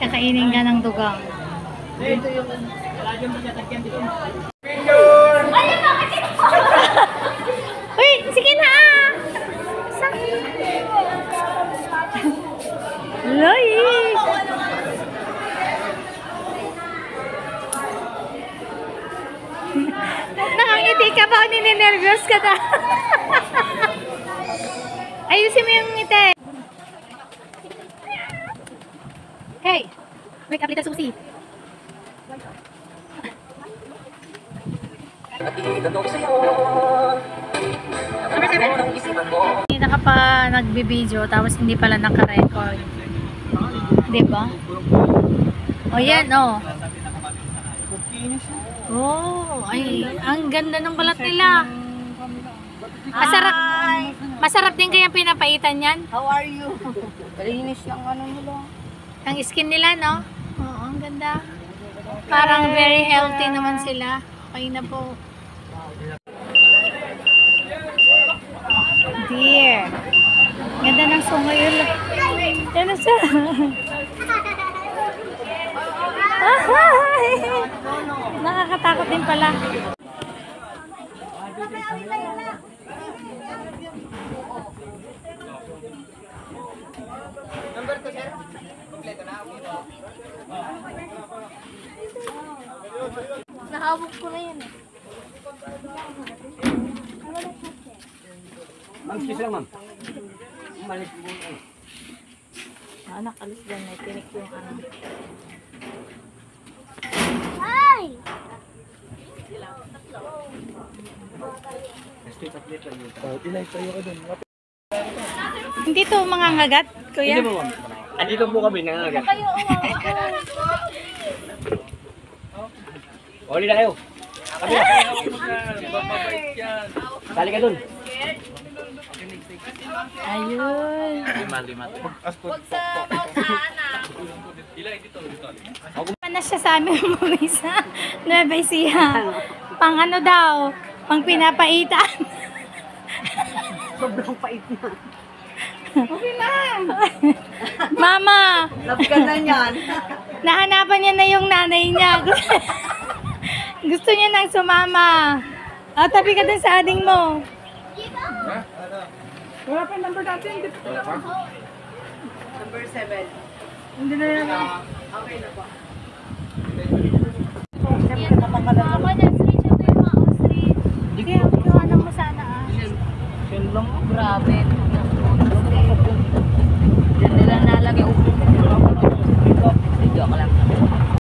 Kakainin ka ng dugang. Ito yung lagyan mo siya tagyan dito. Uy, sige na! Loy! Nakangiti ka ba o nininervyos ka na? Ayusin mo yung ngiti. Hey! Wake up, little Susie. Hindi na ka pa nagbibideo tapos hindi pala naka-record. Diba? O yan, o. Oh, ay, ang ganda ng balat nila. Masarap. Masarap din kaya pinapaitan yan? How are you? Kalinis ng ano nila. Ang skin nila, no? Oo, ang ganda. Parang very healthy naman sila. Okay na po. Dear. Ganda ng sungo yun. Yan na siya. Nakakatakot din pala. Number 2, sir. Kompleto na. Nahabok ko na yan eh. Ma'am, excuse lang, ma'am. Umalis mo. Anak, alis dyan. May tinik yung ano. Ay! Hindi to mga ngagat, kuya. Hindi mo, ma'am. Andito po kami, nangangagat. Huli na kayo. Kami na. Sali ka dun. Ayun. Lima. Ano siya sa amin mo isa? Nueva Ecija. Pang ano daw? Pang pinapaitan. Sobrang pait na. Okay na. Mama. Love ka na yan. Nahanapan niya na yung nanay niya. Gusto niya nang sumama. Ah, tabi ka din sa ading mo. Wala pa yung number natin. Number 7. Hindi na yan. Okay na po. Ako na, street siya tayo mga street. Kaya, kiwanan mo sana ah. Yan lang. Grabe. Yan nila